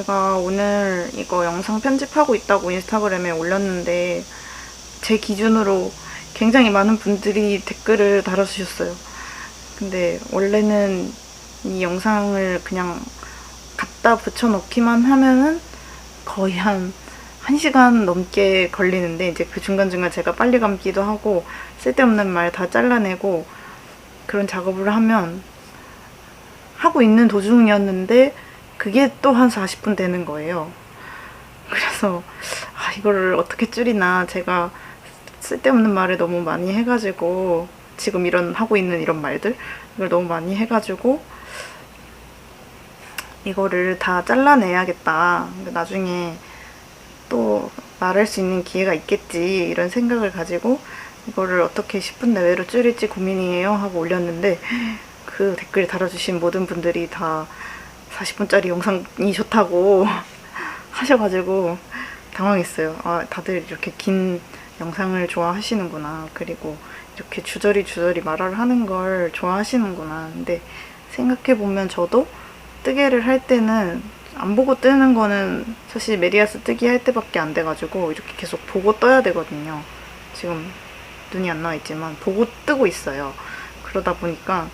제가 오늘 이거 영상 편집하고 있다고 인스타그램에 올렸는데 제 기준으로 굉장히 많은 분들이 댓글을 달아주셨어요. 근데 원래는 이 영상을 그냥 갖다 붙여넣기만 하면은 거의 한 1시간 넘게 걸리는데, 이제 그 중간중간 제가 빨리 감기도 하고 쓸데없는 말 다 잘라내고 그런 작업을 하고 있는 도중이었는데 그게 또 한 40분 되는 거예요. 그래서 이거를 어떻게 줄이나, 제가 쓸데없는 말을 너무 많이 해가지고, 지금 하고 있는 이런 말들 이걸 너무 많이 해가지고 이거를 다 잘라내야겠다, 나중에 또 말할 수 있는 기회가 있겠지, 이런 생각을 가지고 이거를 어떻게 10분 내외로 줄일지 고민이에요 하고 올렸는데, 그 댓글 달아주신 모든 분들이 다 40분짜리 영상이 좋다고 하셔가지고 당황했어요. 다들 이렇게 긴 영상을 좋아하시는구나, 그리고 이렇게 주저리 말을 하는 걸 좋아하시는구나. 근데 생각해보면 저도 뜨개를 할 때는 안 보고 뜨는 거는 사실 메리아스 뜨기 할 때밖에 안 돼가지고 이렇게 계속 보고 떠야 되거든요. 지금 눈이 안 나와 있지만 보고 뜨고 있어요. 그러다 보니까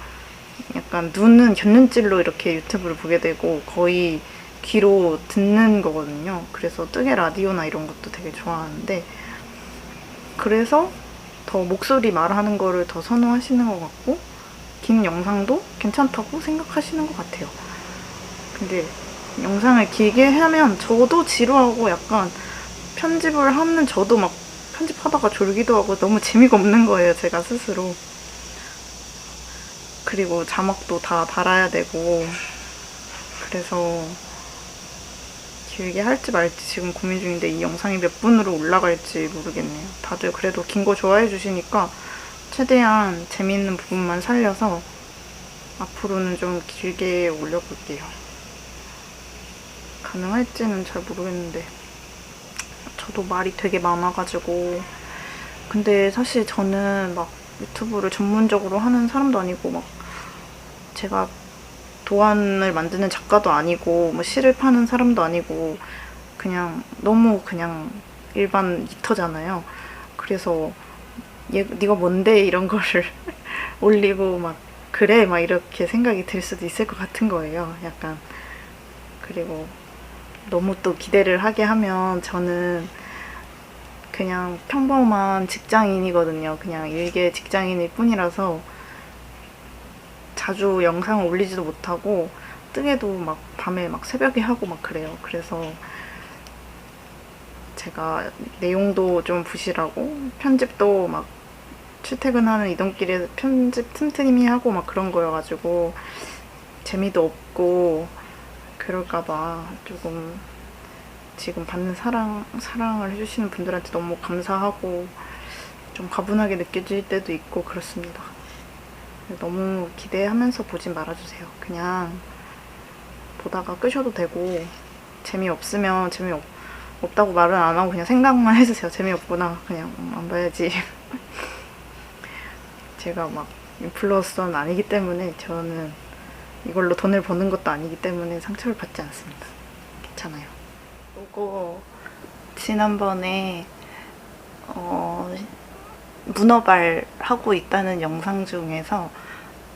약간 눈은 곁눈질로 이렇게 유튜브를 보게 되고 거의 귀로 듣는 거거든요. 그래서 뜨개 라디오나 이런 것도 되게 좋아하는데, 그래서 더 목소리 말하는 거를 더 선호하시는 것 같고 긴 영상도 괜찮다고 생각하시는 것 같아요. 근데 영상을 길게 하면 저도 지루하고, 약간 편집을 하는 저도 막 편집하다가 졸기도 하고 너무 재미가 없는 거예요, 제가 스스로. 그리고 자막도 다 달아야 되고, 그래서 길게 할지 말지 지금 고민 중인데, 이 영상이 몇 분으로 올라갈지 모르겠네요. 다들 그래도 긴 거 좋아해 주시니까 최대한 재밌는 부분만 살려서 앞으로는 좀 길게 올려볼게요. 가능할지는 잘 모르겠는데, 저도 말이 되게 많아가지고. 근데 사실 저는 막 유튜브를 전문적으로 하는 사람도 아니고, 막 제가 도안을 만드는 작가도 아니고, 뭐 시를 파는 사람도 아니고, 그냥 너무 그냥 일반 이터잖아요. 그래서 네가 뭔데 이런 거를 올리고 막 그래 막 이렇게 생각이 들 수도 있을 것 같은 거예요, 약간. 그리고 너무 또 기대를 하게 하면 저는 그냥 평범한 직장인이거든요. 그냥 일개 직장인일 뿐이라서 자주 영상을 올리지도 못하고, 뜨개도 막 밤에 막 새벽에 하고 막 그래요. 그래서 제가 내용도 좀 부실하고 편집도 막 출퇴근하는 이동길에 편집 틈틈이 하고 막 그런 거여가지고 재미도 없고, 그럴까봐 조금 지금 받는 사랑을 해주시는 분들한테 너무 감사하고 좀 가분하게 느껴질 때도 있고 그렇습니다. 너무 기대하면서 보진 말아주세요. 그냥 보다가 끄셔도 되고, 재미없으면 재미없다고 말은 안 하고 그냥 생각만 해주세요. 재미없구나, 그냥 안 봐야지. 제가 막 인플루언서는 아니기 때문에, 저는 이걸로 돈을 버는 것도 아니기 때문에 상처를 받지 않습니다. 괜찮아요. 이거 지난번에 문어발 하고 있다는 영상 중에서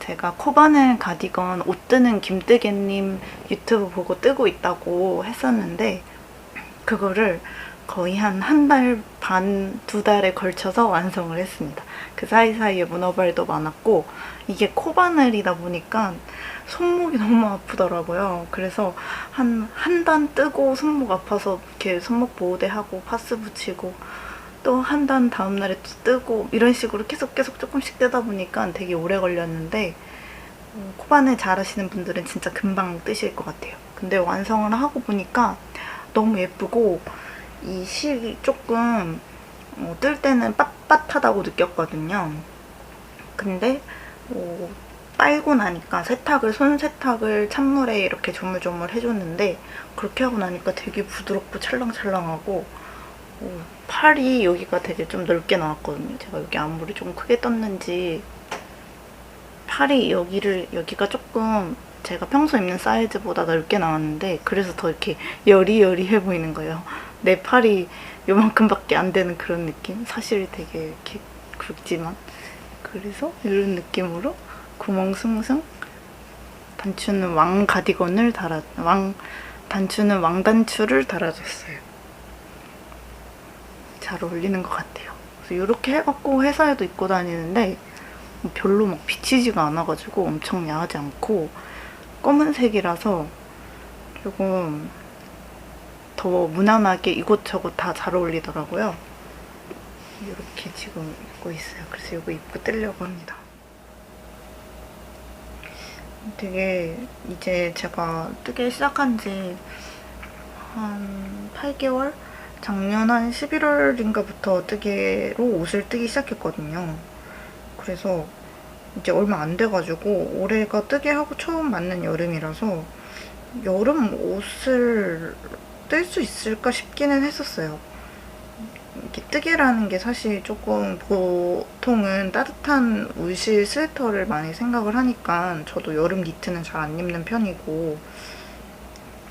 제가 코바늘 가디건 옷 뜨는 김뜨개님 유튜브 보고 뜨고 있다고 했었는데, 그거를 거의 한 달 반, 2달에 걸쳐서 완성을 했습니다. 그 사이사이에 문어발도 많았고, 이게 코바늘이다 보니까 손목이 너무 아프더라고요. 그래서 한 단 뜨고 손목 아파서 이렇게 손목 보호대 하고 파스 붙이고, 또 한 단 다음날에 또 뜨고, 이런 식으로 계속 조금씩 뜨다 보니까 되게 오래 걸렸는데, 코바늘 잘하시는 분들은 진짜 금방 뜨실 것 같아요. 근데 완성을 하고 보니까 너무 예쁘고, 이 실이 조금 뜰 때는 빳빳하다고 느꼈거든요. 근데 빨고 나니까 손 세탁을 찬물에 이렇게 조물조물 해줬는데, 그렇게 하고 나니까 되게 부드럽고 찰랑찰랑하고, 팔이 여기가 되게 좀 넓게 나왔거든요. 제가 여기 앞머리 좀 크게 떴는지 팔이 여기가 조금 제가 평소 입는 사이즈보다 넓게 나왔는데 그래서 더 이렇게 여리여리해 보이는 거예요. 내 팔이 요만큼밖에 안 되는 그런 느낌? 사실 되게 이렇게 굵지만 그래서 이런 느낌으로 구멍 숭숭 단추는 왕 가디건을 단추는 왕단추를 달아줬어요. 잘 어울리는 것 같아요. 그래서 이렇게 해갖고 회사에도 입고 다니는데 별로 막 비치지가 않아가지고 엄청 야하지 않고 검은색이라서 조금 더 무난하게 이곳저곳 다 잘 어울리더라고요. 이렇게 지금 입고 있어요. 그래서 이거 입고 뜨려고 합니다. 되게 이제 제가 뜨기 시작한 지 한 8개월? 작년 한 11월인가부터 뜨개로 옷을 뜨기 시작했거든요. 그래서 이제 얼마 안 돼가지고 올해가 뜨개하고 처음 맞는 여름이라서 여름 옷을 뜰 수 있을까 싶기는 했었어요. 이렇게 뜨개라는 게 사실 조금 보통은 따뜻한 울실 스웨터를 많이 생각을 하니까 저도 여름 니트는 잘 안 입는 편이고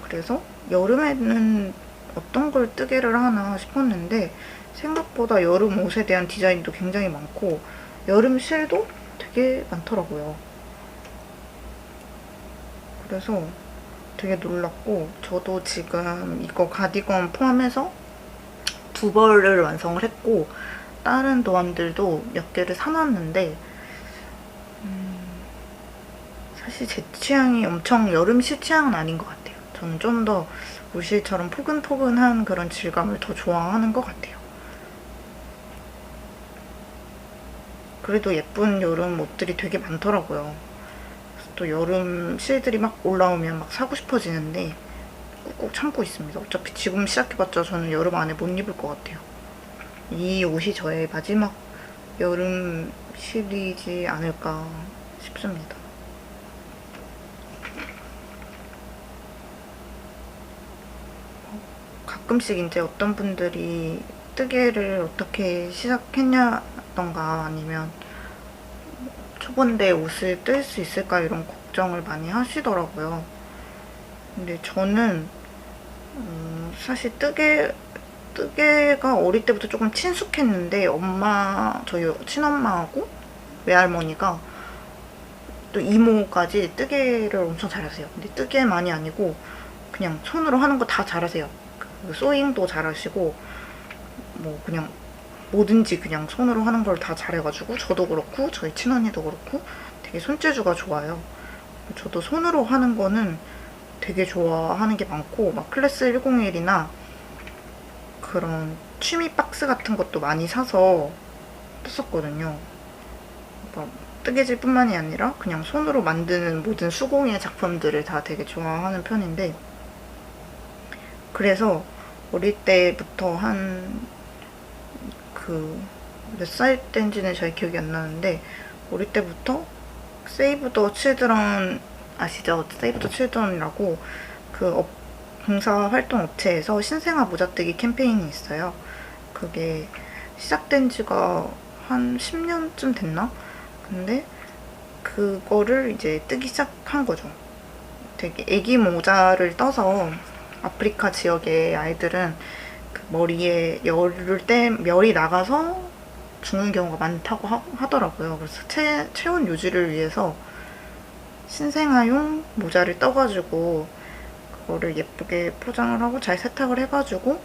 그래서 여름에는 어떤 걸 뜨개를 하나 싶었는데 생각보다 여름 옷에 대한 디자인도 굉장히 많고 여름 실도 되게 많더라고요. 그래서 되게 놀랐고 저도 지금 이거 가디건 포함해서 2벌을 완성을 했고 다른 도안들도 몇 개를 사놨는데 사실 제 취향이 엄청 여름실 취향은 아닌 것 같아요. 저는 좀 더 울실처럼 포근포근한 그런 질감을 더 좋아하는 것 같아요. 그래도 예쁜 여름 옷들이 되게 많더라고요. 또 여름 실들이 막 올라오면 막 사고 싶어지는데 꾹꾹 참고 있습니다. 어차피 지금 시작해봤자 저는 여름 안에 못 입을 것 같아요. 이 옷이 저의 마지막 여름 실이지 않을까 싶습니다. 가끔씩 이제 어떤 분들이 뜨개를 어떻게 시작했냐던가 아니면 초본데 옷을 뜰 수 있을까 이런 걱정을 많이 하시더라고요. 근데 저는 사실 뜨개가 어릴 때부터 조금 친숙했는데 저희 친엄마하고 외할머니가 또 이모까지 뜨개를 엄청 잘하세요. 근데 뜨개만이 아니고 그냥 손으로 하는 거 다 잘하세요. 그 소잉도 잘하시고 뭐 그냥 뭐든지 그냥 손으로 하는 걸 다 잘해가지고 저도 그렇고 저희 친언니도 그렇고 되게 손재주가 좋아요. 저도 손으로 하는 거는 되게 좋아하는 게 많고 막 클래스 101이나 그런 취미 박스 같은 것도 많이 사서 떴었거든요. 뜨개질뿐만이 아니라 그냥 손으로 만드는 모든 수공예 작품들을 다 되게 좋아하는 편인데 그래서 어릴 때부터 몇 살 때인지는 잘 기억이 안 나는데 어릴 때부터 세이브 더 칠드런 아시죠? 세이브 더 칠드런이라고 봉사활동 업체에서 신생아 모자뜨기 캠페인이 있어요. 그게 시작된 지가 한 10년쯤 됐나? 근데 그거를 이제 뜨기 시작한 거죠. 되게 애기 모자를 떠서 아프리카 지역의 아이들은 그 머리에 열이 나가서 죽는 경우가 많다고 하더라고요. 그래서 체온 유지를 위해서 신생아용 모자를 떠가지고 그거를 예쁘게 포장을 하고 잘 세탁을 해가지고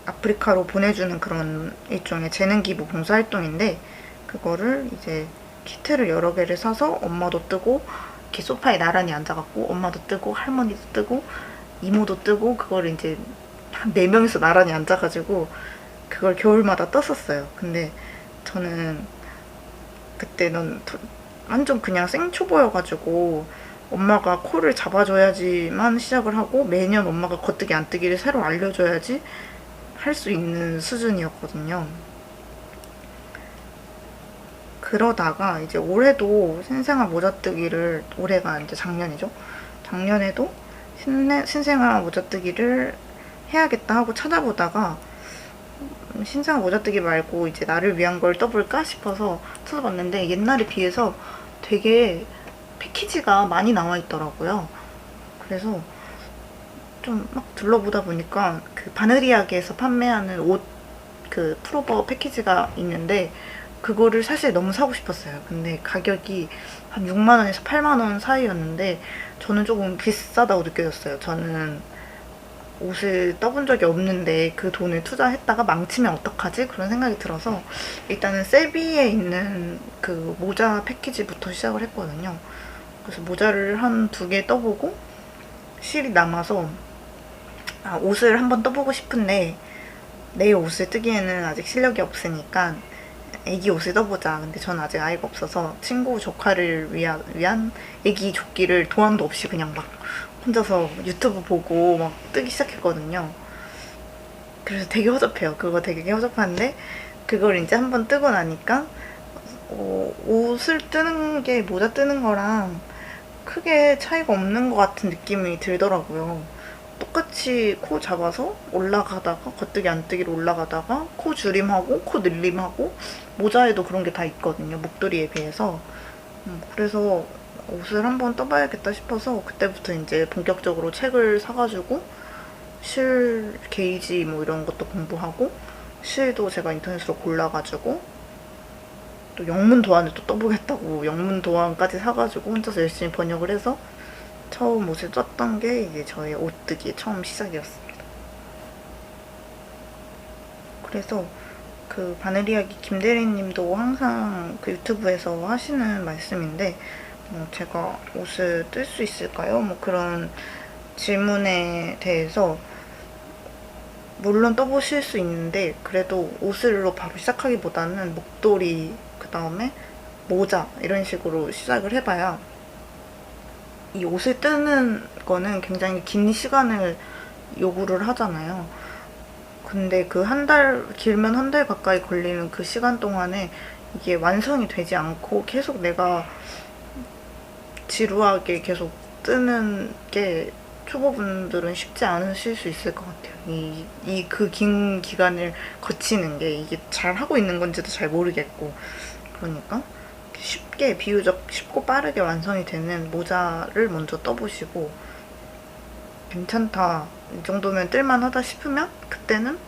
아프리카로 보내주는 그런 일종의 재능기부 봉사활동인데 그거를 이제 키트를 여러 개를 사서 엄마도 뜨고 이렇게 소파에 나란히 앉아갖고 엄마도 뜨고 할머니도 뜨고 이모도 뜨고 그걸 이제 한 4명이서 나란히 앉아가지고 그걸 겨울마다 떴었어요. 근데 저는 그때는 완전 그냥 생초보여가지고 엄마가 코를 잡아줘야지만 시작을 하고 매년 엄마가 겉뜨기 안뜨기를 새로 알려줘야지 할 수 있는 수준이었거든요. 그러다가 이제 올해도 신생아 모자뜨기를 올해가 이제 작년이죠. 작년에도 신생아 모자뜨기를 해야겠다 하고 찾아보다가 신생아 모자뜨기 말고 이제 나를 위한 걸 떠볼까 싶어서 찾아봤는데 옛날에 비해서 되게 패키지가 많이 나와 있더라고요. 그래서 좀 막 둘러보다 보니까 그 바느리아게에서 판매하는 옷 그 풀오버 패키지가 있는데 그거를 사실 너무 사고 싶었어요. 근데 가격이 한 6만 원에서 8만 원 사이였는데 저는 조금 비싸다고 느껴졌어요. 저는 옷을 떠본 적이 없는데 그 돈을 투자했다가 망치면 어떡하지? 그런 생각이 들어서 일단은 세비에 있는 그 모자 패키지부터 시작을 했거든요. 그래서 모자를 한 2개 떠보고 실이 남아서 옷을 한번 떠보고 싶은데 내 옷을 뜨기에는 아직 실력이 없으니까 애기 옷을 떠보자. 근데 전 아직 아이가 없어서 친구 조카를 위한 애기 조끼를 도안도 없이 그냥 막 혼자서 유튜브 보고 막 뜨기 시작했거든요. 그래서 되게 허접해요. 그거 되게 허접한데 그걸 이제 한번 뜨고 나니까 옷을 뜨는 게 모자 뜨는 거랑 크게 차이가 없는 것 같은 느낌이 들더라고요. 똑같이 코 잡아서 올라가다가 겉뜨기 안뜨기로 올라가다가 코 줄임하고 코 늘림하고 모자에도 그런 게 다 있거든요. 목도리에 비해서. 그래서 옷을 한번 떠봐야겠다 싶어서 그때부터 이제 본격적으로 책을 사가지고 실 게이지 뭐 이런 것도 공부하고 실도 제가 인터넷으로 골라가지고 또 영문 도안을 또 떠보겠다고 영문 도안까지 사가지고 혼자서 열심히 번역을 해서 처음 옷을 떴던 게 이제 저의 옷뜨기의 처음 시작이었습니다. 그래서 그 바느리아기 김대리님도 항상 그 유튜브에서 하시는 말씀인데 제가 옷을 뜰 수 있을까요? 뭐 그런 질문에 대해서 물론 떠보실 수 있는데 그래도 옷으로 바로 시작하기보다는 목도리 그 다음에 모자 이런 식으로 시작을 해봐야 이 옷을 뜨는 거는 굉장히 긴 시간을 요구를 하잖아요. 근데 그 길면 한 달 가까이 걸리는 그 시간 동안에 이게 완성이 되지 않고 계속 내가 지루하게 계속 뜨는 게 초보분들은 쉽지 않으실 수 있을 것 같아요. 그 긴 기간을 거치는 게 이게 잘 하고 있는 건지도 잘 모르겠고. 그러니까 비교적 쉽고 빠르게 완성이 되는 모자를 먼저 떠보시고 괜찮다, 이 정도면 뜰만하다 싶으면 그때는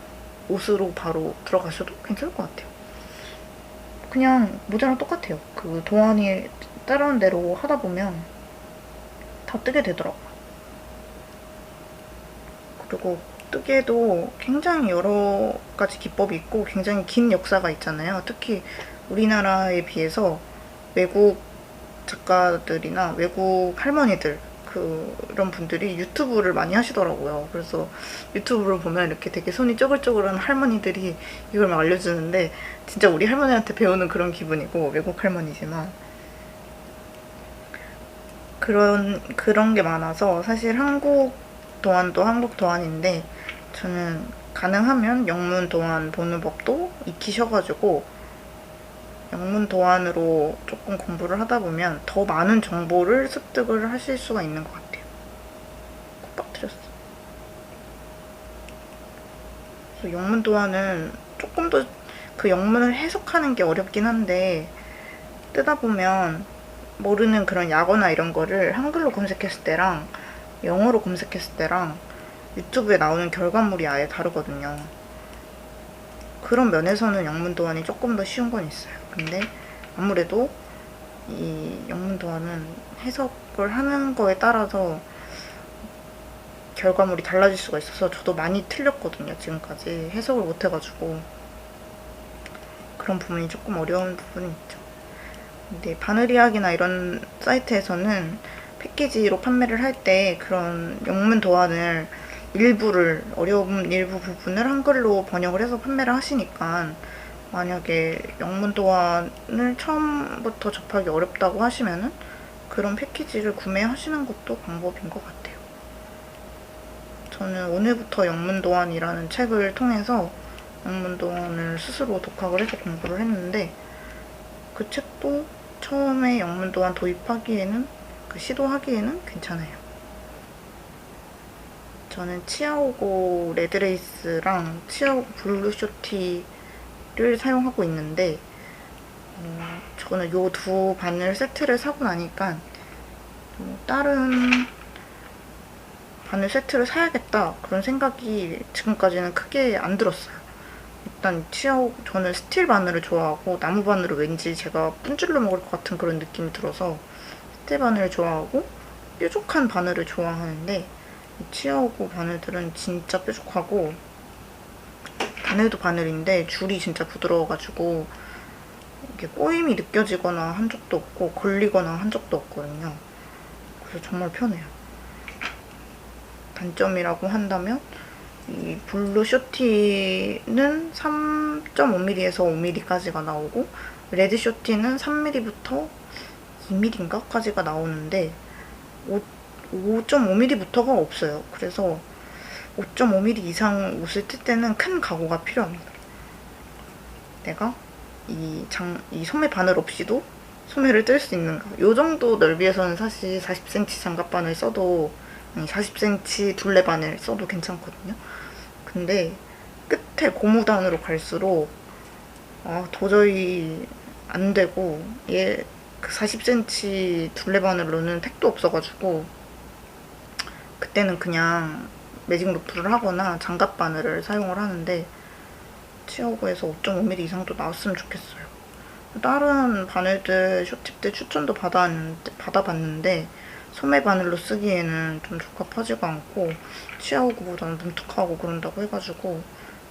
옷으로 바로 들어가셔도 괜찮을 것 같아요. 그냥 모자랑 똑같아요. 그 도안이 따라온 대로 하다 보면 다 뜨게 되더라고요. 그리고 뜨개도 굉장히 여러 가지 기법이 있고 굉장히 긴 역사가 있잖아요. 특히 우리나라에 비해서 외국 작가들이나 외국 할머니들 그런 분들이 유튜브를 많이 하시더라고요. 그래서 유튜브를 보면 이렇게 되게 손이 쪼글쪼글한 할머니들이 이걸 막 알려주는데 진짜 우리 할머니한테 배우는 그런 기분이고 외국 할머니지만 그런 게 많아서 사실 한국 도안도 한국 도안인데 저는 가능하면 영문 도안 보는 법도 익히셔가지고 영문 도안으로 조금 공부를 하다 보면 더 많은 정보를 습득을 하실 수가 있는 것 같아요. 꼭 빠뜨렸어. 그래서 영문 도안은 조금 더 그 영문을 해석하는 게 어렵긴 한데 뜨다 보면 모르는 그런 약어나 이런 거를 한글로 검색했을 때랑 영어로 검색했을 때랑 유튜브에 나오는 결과물이 아예 다르거든요. 그런 면에서는 영문 도안이 조금 더 쉬운 건 있어요. 근데 아무래도 이 영문 도안은 해석을 하는 거에 따라서 결과물이 달라질 수가 있어서 저도 많이 틀렸거든요. 지금까지 해석을 못 해가지고 그런 부분이 조금 어려운 부분이 있죠. 근데 바느리학이나 이런 사이트에서는 패키지로 판매를 할 때 그런 영문 도안을 어려운 일부 부분을 한글로 번역을 해서 판매를 하시니까 만약에 영문 도안을 처음부터 접하기 어렵다고 하시면은 그런 패키지를 구매하시는 것도 방법인 것 같아요. 저는 오늘부터 영문 도안이라는 책을 통해서 영문 도안을 스스로 독학을 해서 공부를 했는데 그 책도 처음에 영문 도안 도입하기에는 시도하기에는 괜찮아요. 저는 치아오고 레드레이스랑 치아오고 블루쇼티를 사용하고 있는데 저는 요 두 바늘 세트를 사고 나니까 다른 바늘 세트를 사야겠다 그런 생각이 지금까지는 크게 안 들었어요. 일단 저는 스틸 바늘을 좋아하고 나무 바늘을 왠지 제가 분질러 먹을 것 같은 그런 느낌이 들어서 스틸 바늘을 좋아하고 뾰족한 바늘을 좋아하는데 이 치아오고 바늘들은 진짜 뾰족하고 바늘도 바늘인데 줄이 진짜 부드러워가지고 이게 꼬임이 느껴지거나 한 적도 없고 걸리거나 한 적도 없거든요. 그래서 정말 편해요. 단점이라고 한다면 이 블루 쇼티는 3.5mm에서 5mm까지가 나오고 레드 쇼티는 3mm부터 2mm인가까지가 나오는데 5.5mm부터가 없어요. 그래서 5.5mm 이상 옷을 뜰 때는 큰 각오가 필요합니다. 내가 이 소매 바늘 없이도 소매를 뜰 수 있는가. 이 정도 넓이에서는 사실 40cm 장갑 바늘 써도 40cm 둘레 바늘 써도 괜찮거든요. 근데 끝에 고무단으로 갈수록 도저히 안 되고 얘 그 40cm 둘레 바늘로는 택도 없어가지고 그때는 그냥 매직 로프를 하거나 장갑 바늘을 사용을 하는데 치아오고에서 5.5mm 이상도 나왔으면 좋겠어요. 다른 바늘들 쇼팁들 추천도 받아봤는데 소매 바늘로 쓰기에는 좀 적합하지가 않고 치아오고보다는 뭉툭하고 그런다고 해가지고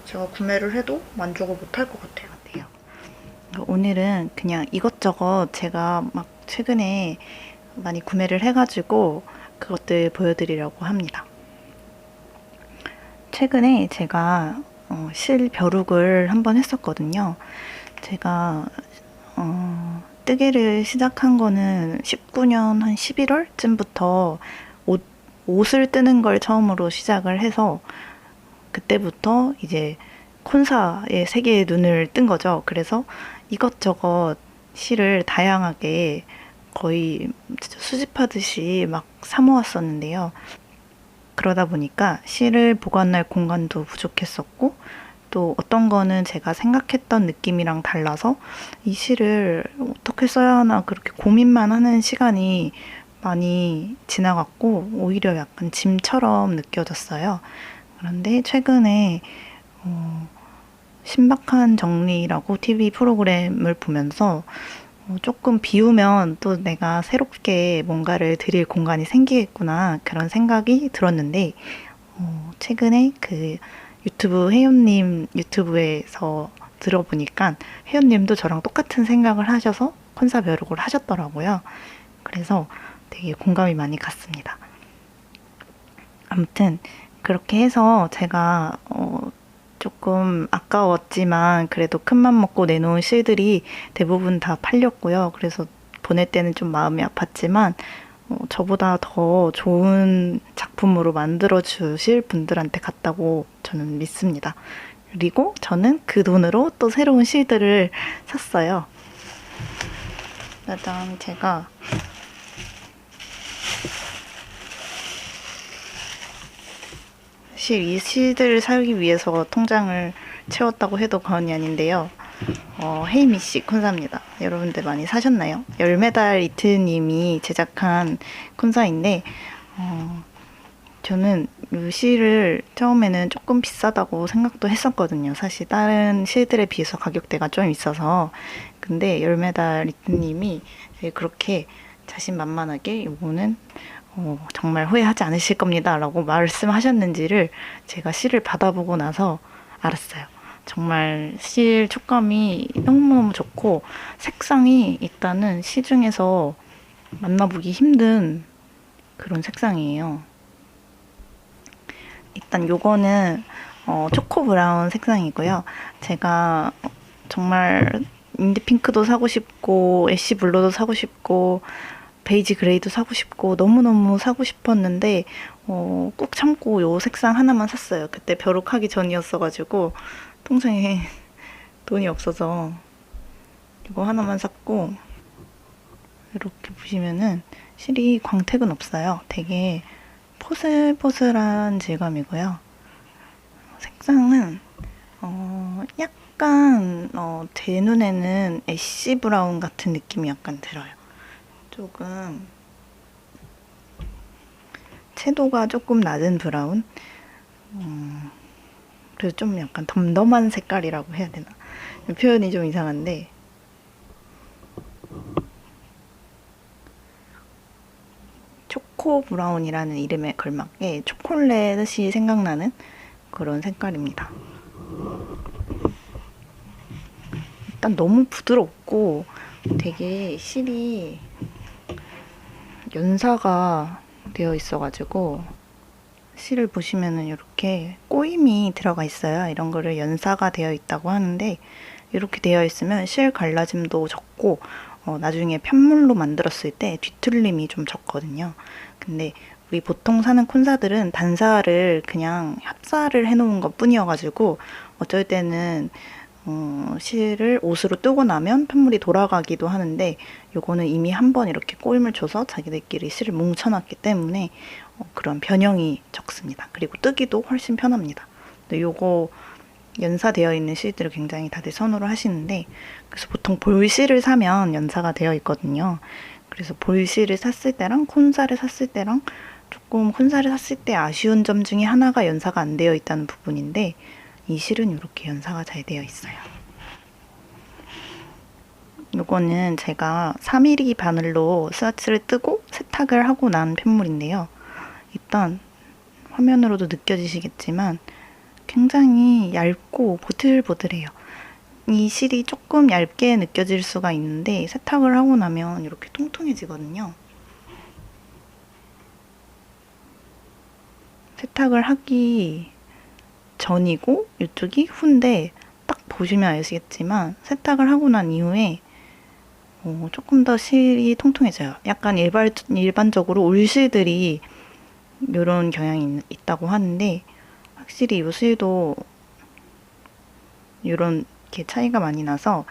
제가 구매를 해도 만족을 못할 것 같아요. 오늘은 그냥 이것저것 제가 막 최근에 많이 구매를 해가지고 그것들 보여드리려고 합니다. 최근에 제가 실 벼룩을 한번 했었거든요. 제가 뜨개를 시작한 거는 19년 한 11월쯤부터 옷을 뜨는 걸 처음으로 시작을 해서 그때부터 이제 콘사의 세계에 눈을 뜬 거죠. 그래서 이것저것 실을 다양하게 거의 수집하듯이 막 사모았었는데요. 그러다 보니까 실을 보관할 공간도 부족했었고 또 어떤 거는 제가 생각했던 느낌이랑 달라서 이 실을 어떻게 써야 하나 그렇게 고민만 하는 시간이 많이 지나갔고 오히려 약간 짐처럼 느껴졌어요. 그런데 최근에 신박한 정리라고 TV 프로그램을 보면서 조금 비우면 또 내가 새롭게 뭔가를 드릴 공간이 생기겠구나 그런 생각이 들었는데 최근에 그 유튜브 혜연님 유튜브에서 들어보니까 혜연님도 저랑 똑같은 생각을 하셔서 콘사 벼룩을 하셨더라고요. 그래서 되게 공감이 많이 갔습니다. 아무튼 그렇게 해서 제가 조금 아까웠지만 그래도 큰맘 먹고 내놓은 실들이 대부분 다 팔렸고요. 그래서 보낼 때는 좀 마음이 아팠지만 저보다 더 좋은 작품으로 만들어 주실 분들한테 갔다고 저는 믿습니다. 그리고 저는 그 돈으로 또 새로운 실들을 샀어요. 짜잔, 제가 사실 이 실들을 사기 위해서 통장을 채웠다고 해도 과언이 아닌데요. 헤이미씨 콘사입니다. 여러분들 많이 사셨나요? 열매달 이트님이 제작한 콘사인데 저는 이 실을 처음에는 조금 비싸다고 생각도 했었거든요. 사실 다른 실들에 비해서 가격대가 좀 있어서. 근데 열매달 이트님이 그렇게 자신만만하게 이거는 정말 후회하지 않으실 겁니다 라고 말씀하셨는지를 제가 실을 받아보고 나서 알았어요. 정말 실 촉감이 너무너무 좋고 색상이 일단은 시중에서 만나보기 힘든 그런 색상이에요. 일단 요거는 초코 브라운 색상이고요. 제가 정말 인디 핑크도 사고 싶고 애쉬 블루도 사고 싶고 베이지 그레이도 사고 싶고 너무너무 사고 싶었는데 꾹 참고 요 색상 하나만 샀어요. 그때 벼룩하기 전이었어가지고 통장에 돈이 없어서 이거 하나만 샀고 이렇게 보시면은 실이 광택은 없어요. 되게 포슬포슬한 질감이고요. 색상은 약간 제 눈에는 애쉬 브라운 같은 느낌이 약간 들어요. 조금 채도가 조금 낮은 브라운. 그래서 좀 약간 덤덤한 색깔이라고 해야 되나? 표현이 좀 이상한데 초코 브라운이라는 이름에 걸맞게 초콜릿이 생각나는 그런 색깔입니다. 일단 너무 부드럽고 되게 실이 연사가 되어 있어가지고 실을 보시면은 이렇게 꼬임이 들어가 있어요. 이런 거를 연사가 되어 있다고 하는데 이렇게 되어 있으면 실 갈라짐도 적고 나중에 편물로 만들었을 때 뒤틀림이 좀 적거든요. 근데 우리 보통 사는 콘사들은 단사를 그냥 합사를 해놓은 것 뿐이어가지고 어쩔 때는 실을 옷으로 뜨고 나면 편물이 돌아가기도 하는데 요거는 이미 한번 이렇게 꼬임을 줘서 자기들끼리 실을 뭉쳐놨기 때문에 그런 변형이 적습니다. 그리고 뜨기도 훨씬 편합니다. 근데 요거 연사되어 있는 실들을 굉장히 다들 선호를 하시는데 그래서 보통 볼실을 사면 연사가 되어 있거든요. 그래서 볼실을 샀을 때랑 콘사를 샀을 때랑 조금 콘사를 샀을 때 아쉬운 점 중에 하나가 연사가 안 되어 있다는 부분인데 이 실은 이렇게 연사가 잘 되어 있어요. 이거는 제가 3mm 바늘로 스와치를 뜨고 세탁을 하고 난 편물인데요. 일단 화면으로도 느껴지시겠지만 굉장히 얇고 보들보들해요. 이 실이 조금 얇게 느껴질 수가 있는데 세탁을 하고 나면 이렇게 통통해지거든요. 세탁을 하기 전이고 이쪽이 후인데 딱 보시면 아시겠지만 세탁을 하고 난 이후에 조금 더 실이 통통해져요. 약간 일반적으로 울실들이 이런 경향이 있다고 하는데 확실히 이 실도 이런 게 차이가 많이 나서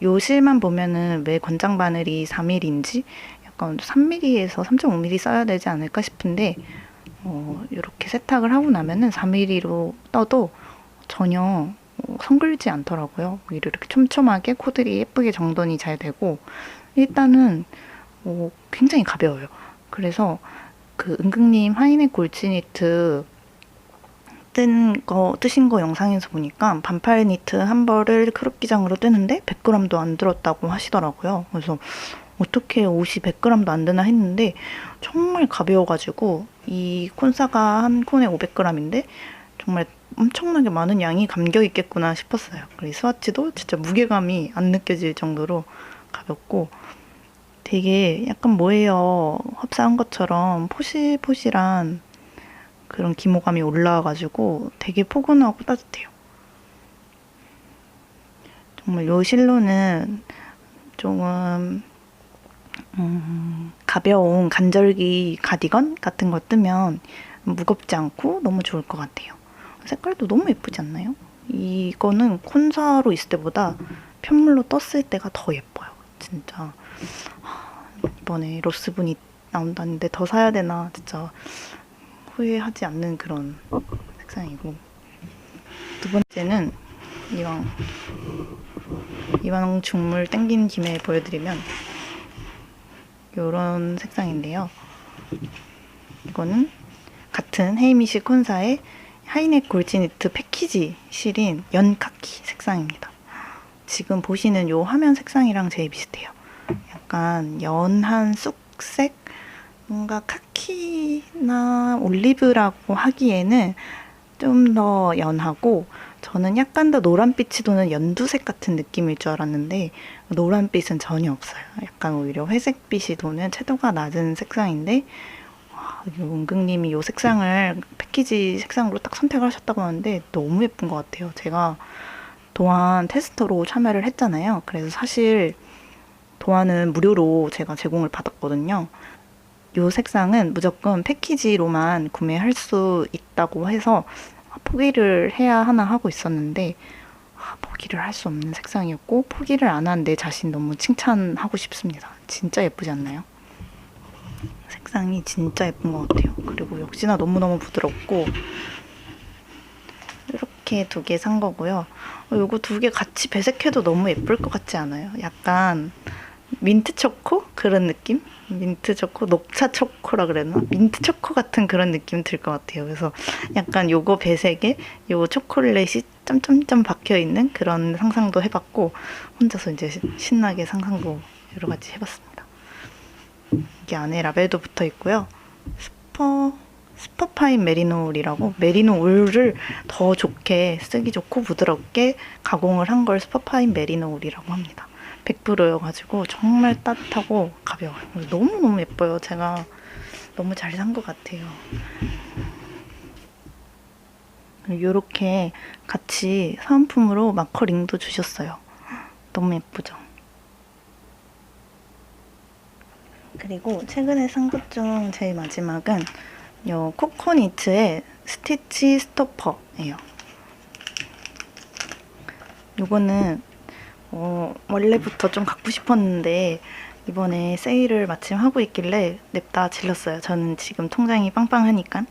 요 실만 보면은 왜 권장 바늘이 4mm인지 약간 3mm에서 3.5mm 써야 되지 않을까 싶은데 이렇게 세탁을 하고 나면은 4mm로 떠도 전혀 성글지 않더라고요. 오히려 이렇게 촘촘하게 코들이 예쁘게 정돈이 잘 되고 일단은 굉장히 가벼워요. 그래서 그 은근님 하이넥 골치 니트 뜨신 거 영상에서 보니까 반팔 니트 한 벌을 크롭 기장으로 뜨는데 100g도 안 들었다고 하시더라고요. 그래서 어떻게 옷이 100g도 안 되나 했는데 정말 가벼워가지고 이 콘사가 한 콘에 500g인데 정말 엄청나게 많은 양이 감겨 있겠구나 싶었어요. 그리고 스와치도 진짜 무게감이 안 느껴질 정도로 가볍고 되게 약간 뭐예요 흡사한 것처럼 포실포실한 그런 기모감이 올라와가지고 되게 포근하고 따뜻해요. 정말 요 실로는 조금 가벼운 간절기 가디건 같은 거 뜨면 무겁지 않고 너무 좋을 것 같아요. 색깔도 너무 예쁘지 않나요? 이거는 콘사로 있을 때보다 편물로 떴을 때가 더 예뻐요. 진짜 이번에 로스분이 나온다는데 더 사야 되나 진짜 후회하지 않는 그런 색상이고 두 번째는 이왕 중물 땡긴 김에 보여드리면 이런 색상인데요. 이거는 같은 헤이미시 콘사의 하이넥 골지 니트 패키지 실인 연카키 색상입니다. 지금 보시는 이 화면 색상이랑 제일 비슷해요. 약간 연한 쑥색? 뭔가 카키나 올리브라고 하기에는 좀 더 연하고 저는 약간 더 노란빛이 도는 연두색 같은 느낌일 줄 알았는데 노란빛은 전혀 없어요. 약간 오히려 회색빛이 도는 채도가 낮은 색상인데 은근님이 이 색상을 패키지 색상으로 딱 선택을 하셨다고 하는데 너무 예쁜 것 같아요. 제가 도안 테스터로 참여를 했잖아요. 그래서 사실 도안은 무료로 제가 제공을 받았거든요. 이 색상은 무조건 패키지로만 구매할 수 있다고 해서 포기를 해야 하나 하고 있었는데 포기를 할 수 없는 색상이었고 포기를 안 한 내 자신 너무 칭찬하고 싶습니다. 진짜 예쁘지 않나요? 색상이 진짜 예쁜 것 같아요. 그리고 역시나 너무너무 부드럽고 이렇게 두 개 산 거고요. 이거 두 개 같이 배색해도 너무 예쁠 것 같지 않아요? 약간 민트 초코? 그런 느낌? 민트 초코? 녹차 초코라 그랬나? 민트 초코 같은 그런 느낌 들 것 같아요. 그래서 약간 요거 배색에 요 초콜릿이 점점점 박혀 있는 그런 상상도 해봤고, 혼자서 이제 신나게 상상도 여러 가지 해봤습니다. 이게 안에 라벨도 붙어 있고요. 슈퍼파인 메리노 울이라고, 메리노 울을 더 좋게, 쓰기 좋고 부드럽게 가공을 한 걸 슈퍼파인 메리노 울이라고 합니다. 100%여가지고 정말 따뜻하고 가벼워요. 너무너무 예뻐요. 제가 너무 잘 산 것 같아요. 이렇게 같이 사은품으로 마커링도 주셨어요. 너무 예쁘죠? 그리고 최근에 산 것 중 제일 마지막은 요 코코니츠의 스티치 스토퍼예요. 요거는 원래부터 좀 갖고 싶었는데 이번에 세일을 마침 하고 있길래 냅다 질렀어요. 저는 지금 통장이 빵빵하니까.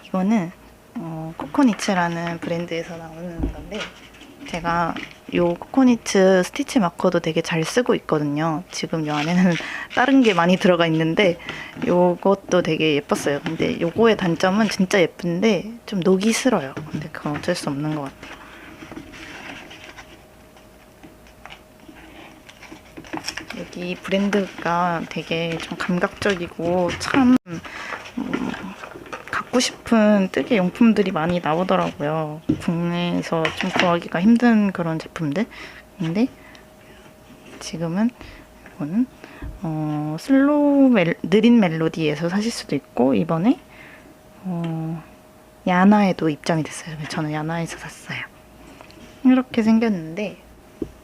이거는 코코니츠라는 브랜드에서 나오는 건데, 제가 요 코코니츠 스티치 마커도 되게 잘 쓰고 있거든요. 지금 요 안에는 다른 게 많이 들어가 있는데 요것도 되게 예뻤어요. 근데 요거의 단점은 진짜 예쁜데 좀 녹이 슬어요. 근데 그건 어쩔 수 없는 것 같아요. 여기 브랜드가 되게 좀 감각적이고 참 갖고 싶은 뜨개 용품들이 많이 나오더라고요. 국내에서 좀 구하기가 힘든 그런 제품들. 근데 지금은 이거는 느린 멜로디에서 사실 수도 있고, 이번에 야나에도 입장이 됐어요. 저는 야나에서 샀어요. 이렇게 생겼는데,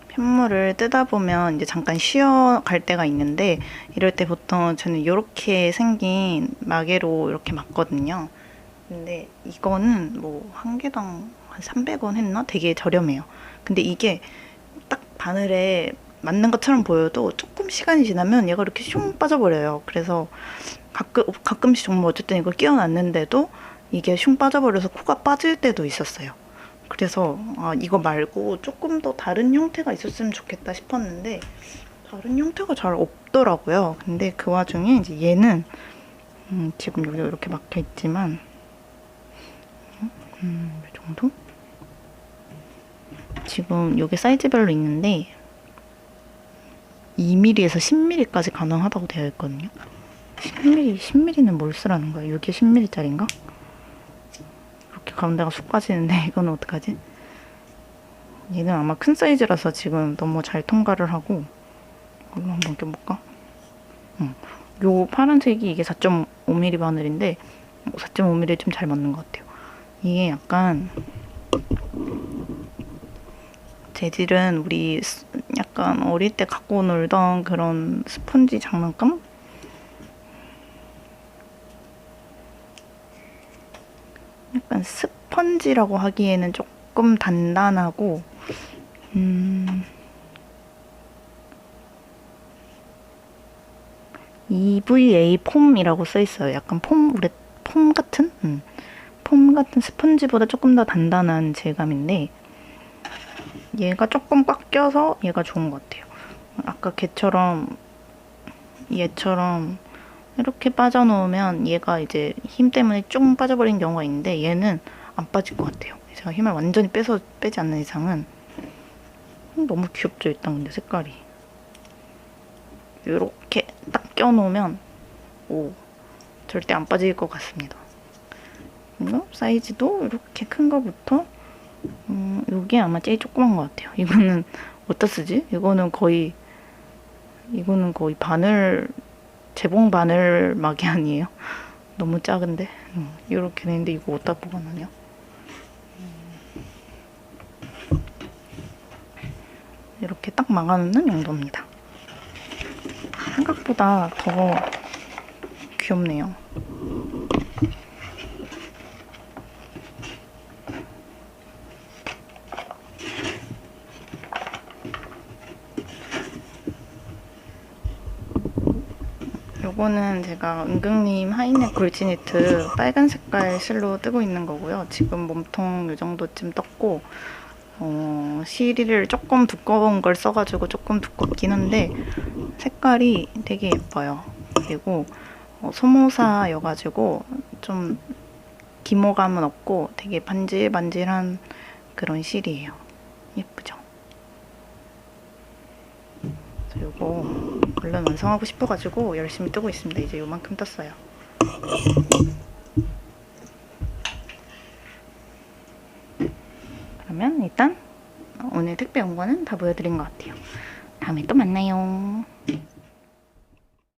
편물을 뜯다 보면 이제 잠깐 쉬어갈 때가 있는데, 이럴 때 보통 저는 이렇게 생긴 마개로 이렇게 막거든요. 근데 이거는 뭐 한 개당 한 300원 했나? 되게 저렴해요. 근데 이게 딱 바늘에 맞는 것처럼 보여도 조금 시간이 지나면 얘가 이렇게 슝 빠져버려요. 그래서 가끔씩 정말 어쨌든 이걸 끼워놨는데도 이게 슝 빠져버려서 코가 빠질 때도 있었어요. 그래서 이거 말고 조금 더 다른 형태가 있었으면 좋겠다 싶었는데 다른 형태가 잘 없더라고요. 근데 그 와중에 이제 얘는 지금 여기 이렇게 막혀 있지만 이 정도? 지금 여기 사이즈별로 있는데 2mm에서 10mm까지 가능하다고 되어 있거든요. 10mm는 뭘 쓰라는 거야? 이게 10mm짜리인가? 이렇게 가운데가 쑥 빠지는데 이거는 어떡하지? 얘는 아마 큰 사이즈라서 지금 너무 잘 통과를 하고, 이걸로 한번 껴볼까? 요 파란색이 이게 4.5mm 바늘인데 4.5mm에 좀 잘 맞는 것 같아요. 이게 약간 재질은 우리 약간 어릴 때 갖고 놀던 그런 스펀지 장난감? 약간 스펀지라고 하기에는 조금 단단하고 EVA 폼이라고 써있어요. 약간 폼 같은? 폼 같은 스펀지보다 조금 더 단단한 질감인데 얘가 조금 꽉 껴서 얘가 좋은 것 같아요. 아까 얘처럼 이렇게 빠져놓으면 얘가 이제 힘 때문에 쭉 빠져버리는 경우가 있는데 얘는 안 빠질 것 같아요. 제가 힘을 완전히 빼지 않는 이상은. 너무 귀엽죠, 일단 근데 색깔이. 이렇게 딱 껴놓으면 절대 안 빠질 것 같습니다. 그리고 사이즈도 이렇게 큰 거부터 이게 아마 제일 조그만 것 같아요. 이거는 어디다 쓰지? 이거는 거의 바늘, 재봉 바늘 막이 아니에요? 너무 작은데? 이렇게 되는데 이거 어디다 보관하냐? 이렇게 딱 막아놓는 용도입니다. 생각보다 더 귀엽네요. 요거는 제가 은경님 하이넥 골지니트 빨간 색깔 실로 뜨고 있는 거고요. 지금 몸통 요 정도쯤 떴고, 실을 조금 두꺼운 걸 써가지고 조금 두껍긴 한데 색깔이 되게 예뻐요. 그리고 소모사여가지고 좀 기모감은 없고 되게 반질반질한 그런 실이에요. 예쁘죠? 그래서 이거 얼른 완성하고 싶어가지고 열심히 뜨고 있습니다. 이제 요만큼 떴어요. 그러면 일단 오늘 택배 온 거는 다 보여드린 것 같아요. 다음에 또 만나요.